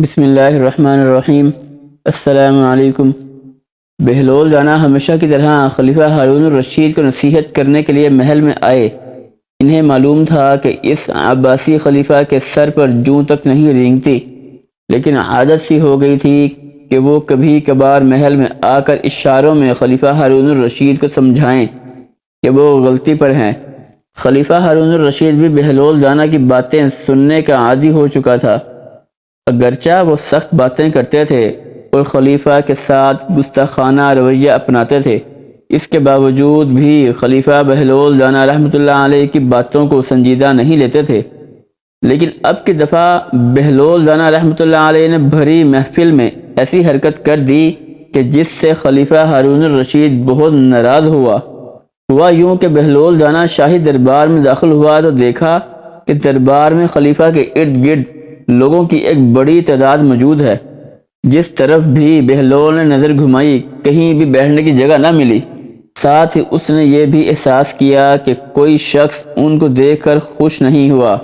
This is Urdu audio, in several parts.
بسم اللہ الرحمن الرحیم۔ السلام علیکم۔ بہلول رانا ہمیشہ کی طرح خلیفہ ہارون الرشید کو نصیحت کرنے کے لیے محل میں آئے۔ انہیں معلوم تھا کہ اس عباسی خلیفہ کے سر پر جوں تک نہیں رینگتی، لیکن عادت سی ہو گئی تھی کہ وہ کبھی کبھار محل میں آ کر اشاروں میں خلیفہ ہارون الرشید کو سمجھائیں کہ وہ غلطی پر ہیں۔ خلیفہ ہارون الرشید بھی بہلول رانا کی باتیں سننے کا عادی ہو چکا تھا، اگرچہ وہ سخت باتیں کرتے تھے اور خلیفہ کے ساتھ گستاخانہ رویہ اپناتے تھے، اس کے باوجود بھی خلیفہ بہلول رانا رحمۃ اللہ علیہ کی باتوں کو سنجیدہ نہیں لیتے تھے۔ لیکن اب کی دفعہ بہلول رانا رحمۃ اللہ علیہ نے بھری محفل میں ایسی حرکت کر دی کہ جس سے خلیفہ ہارون الرشید بہت ناراض ہوا یوں کہ بہلول رانا شاہی دربار میں داخل ہوا تو دیکھا کہ دربار میں خلیفہ کے ارد گرد لوگوں کی ایک بڑی تعداد موجود ہے۔ جس طرف بھی بہلول نے نظر گھمائی کہیں بھی بیٹھنے کی جگہ نہ ملی۔ ساتھ ہی اس نے یہ بھی احساس کیا کہ کوئی شخص ان کو دیکھ کر خوش نہیں ہوا۔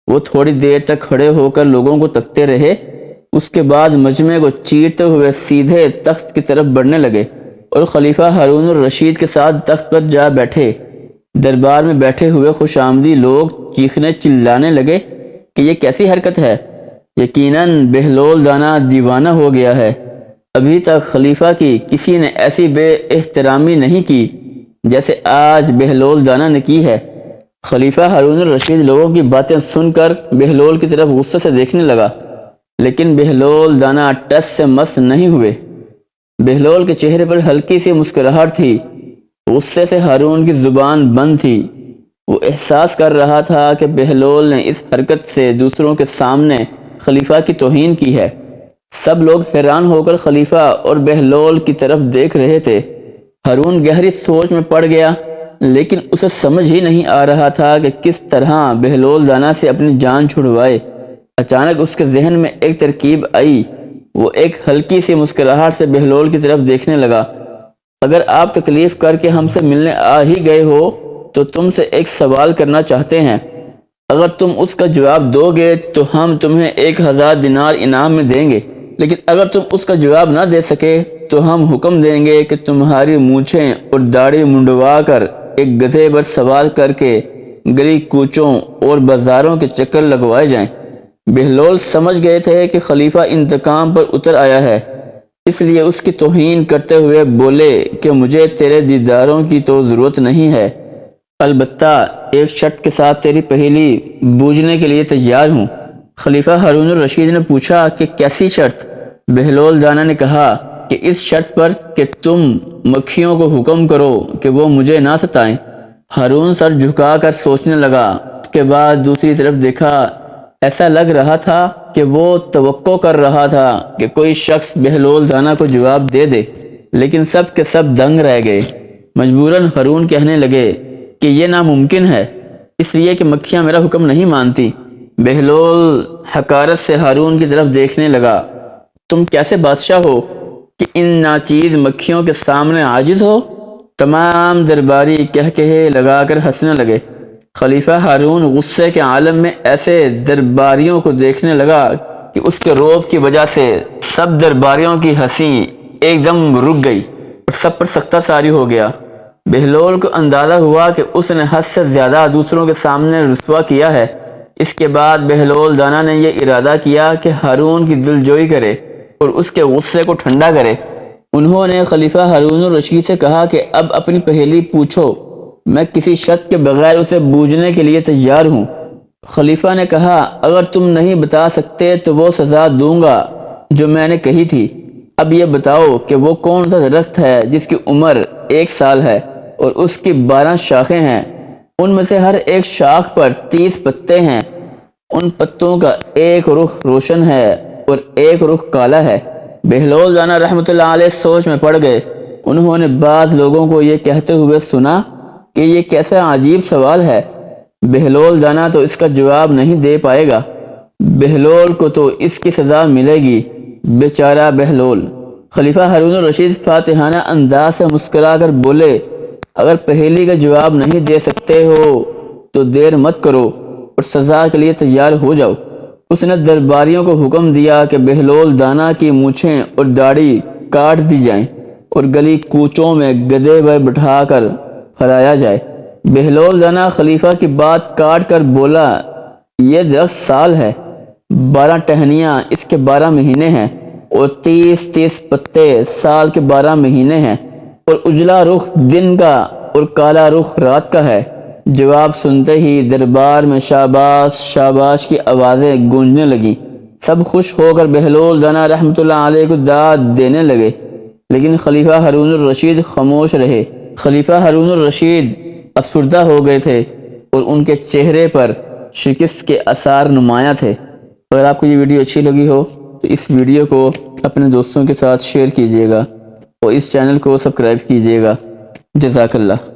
وہ تھوڑی دیر تک کھڑے ہو کر لوگوں کو تکتے رہے، اس کے بعد مجمع کو چیرتے ہوئے سیدھے تخت کی طرف بڑھنے لگے اور خلیفہ ہارون الرشید کے ساتھ تخت پر جا بیٹھے۔ دربار میں بیٹھے ہوئے خوش آمدی لوگ چیخنے چلانے لگے کہ یہ کیسی حرکت ہے، یقیناً بہلول رانا دیوانہ ہو گیا ہے۔ ابھی تک خلیفہ کی کسی نے ایسی بے احترامی نہیں کی جیسے آج بہلول رانا نے کی ہے۔ خلیفہ ہارون الرشید لوگوں کی باتیں سن کر بہلول کی طرف غصے سے دیکھنے لگا، لیکن بہلول رانا ٹس سے مس نہیں ہوئے۔ بہلول کے چہرے پر ہلکی سی مسکراہٹ تھی، غصے سے ہارون کی زبان بند تھی۔ وہ احساس کر رہا تھا کہ بہلول نے اس حرکت سے دوسروں کے سامنے خلیفہ کی توہین کی ہے۔ سب لوگ حیران ہو کر خلیفہ اور بہلول کی طرف دیکھ رہے تھے۔ ہارون گہری سوچ میں پڑ گیا، لیکن اسے سمجھ ہی نہیں آ رہا تھا کہ کس طرح بہلول رانا سے اپنی جان چھڑوائے۔ اچانک اس کے ذہن میں ایک ترکیب آئی۔ وہ ایک ہلکی سی مسکراہٹ سے بہلول کی طرف دیکھنے لگا۔ اگر آپ تکلیف کر کے ہم سے ملنے آ ہی گئے ہو تو تم سے ایک سوال کرنا چاہتے ہیں۔ اگر تم اس کا جواب دو گے تو ہم تمہیں 1000 دینار انعام میں دیں گے، لیکن اگر تم اس کا جواب نہ دے سکے تو ہم حکم دیں گے کہ تمہاری مونچھیں اور داڑھی منڈوا کر ایک گدھے پر سوار کر کے گلی کوچوں اور بازاروں کے چکر لگوائے جائیں۔ بہلول سمجھ گئے تھے کہ خلیفہ انتقام پر اتر آیا ہے، اس لیے اس کی توہین کرتے ہوئے بولے کہ مجھے تیرے دیداروں کی تو ضرورت نہیں ہے، البتہ ایک شرط کے ساتھ تیری پہیلی بوجھنے کے لیے تیار ہوں۔ خلیفہ ہارون الرشید نے پوچھا کہ کیسی شرط؟ بہلول رانا نے کہا کہ اس شرط پر کہ تم مکھیوں کو حکم کرو کہ وہ مجھے نہ ستائیں۔ ہارون سر جھکا کر سوچنے لگا، اس کے بعد دوسری طرف دیکھا۔ ایسا لگ رہا تھا کہ وہ توقع کر رہا تھا کہ کوئی شخص بہلول رانا کو جواب دے دے، لیکن سب کے سب دنگ رہ گئے۔ مجبوراً ہارون کہنے لگے کہ یہ ناممکن ہے، اس لیے کہ مکھیاں میرا حکم نہیں مانتی۔ بہلول حقارت سے ہارون کی طرف دیکھنے لگا، تم کیسے بادشاہ ہو کہ ان ناچیز مکھیوں کے سامنے عاجز ہو؟ تمام درباری کہکہے لگا کر ہنسنے لگے۔ خلیفہ ہارون غصے کے عالم میں ایسے درباریوں کو دیکھنے لگا کہ اس کے رعب کی وجہ سے سب درباریوں کی ہنسی ایک دم رک گئی اور سب پر سکتہ طاری ہو گیا۔ بہلول کو اندازہ ہوا کہ اس نے حد سے زیادہ دوسروں کے سامنے رسوا کیا ہے۔ اس کے بعد بہلول رانا نے یہ ارادہ کیا کہ ہارون کی دلجوئی کرے اور اس کے غصے کو ٹھنڈا کرے۔ انہوں نے خلیفہ ہارون الرشید سے کہا کہ اب اپنی پہیلی پوچھو، میں کسی شرط کے بغیر اسے بوجھنے کے لیے تیار ہوں۔ خلیفہ نے کہا، اگر تم نہیں بتا سکتے تو وہ سزا دوں گا جو میں نے کہی تھی۔ اب یہ بتاؤ کہ وہ کون سا درخت ہے جس کی عمر 1 سال ہے اور اس کی 12 شاخیں ہیں، ان میں سے ہر ایک شاخ پر 30 پتے ہیں، ان پتوں کا ایک رخ روشن ہے اور ایک رخ کالا ہے۔ بہلول رانا رحمۃ اللہ علیہ سوچ میں پڑ گئے۔ انہوں نے بعض لوگوں کو یہ کہتے ہوئے سنا کہ یہ کیسا عجیب سوال ہے، بہلول رانا تو اس کا جواب نہیں دے پائے گا، بہلول کو تو اس کی سزا ملے گی، بیچارہ بہلول۔ خلیفہ ہارون الرشید فاتحانہ انداز سے مسکرا کر بولے، اگر پہیلی کا جواب نہیں دے سکتے ہو تو دیر مت کرو اور سزا کے لیے تیار ہو جاؤ۔ اس نے درباریوں کو حکم دیا کہ بہلول دانا کی مونچھیں اور داڑھی کاٹ دی جائیں اور گلی کوچوں میں گدھے پر بٹھا کر پھرایا جائے۔ بہلول دانا خلیفہ کی بات کاٹ کر بولا، یہ درخت سال ہے، 12 ٹہنیاں اس کے 12 مہینے ہیں اور 30 پتے سال کے 12 مہینے ہیں، اور اجلا رخ دن کا اور کالا رخ رات کا ہے۔ جواب سنتے ہی دربار میں شاباش شاباش کی آوازیں گونجنے لگیں۔ سب خوش ہو کر بہلول دانا رحمۃ اللہ علیہ کو داد دینے لگے، لیکن خلیفہ ہارون الرشید خاموش رہے۔ خلیفہ ہارون الرشید افسردہ ہو گئے تھے اور ان کے چہرے پر شکست کے آثار نمایاں تھے۔ اگر آپ کو یہ ویڈیو اچھی لگی ہو تو اس ویڈیو کو اپنے دوستوں کے ساتھ شیئر کیجیے گا اور اس چینل کو سبسکرائب کیجیے گا۔ جزاک اللہ۔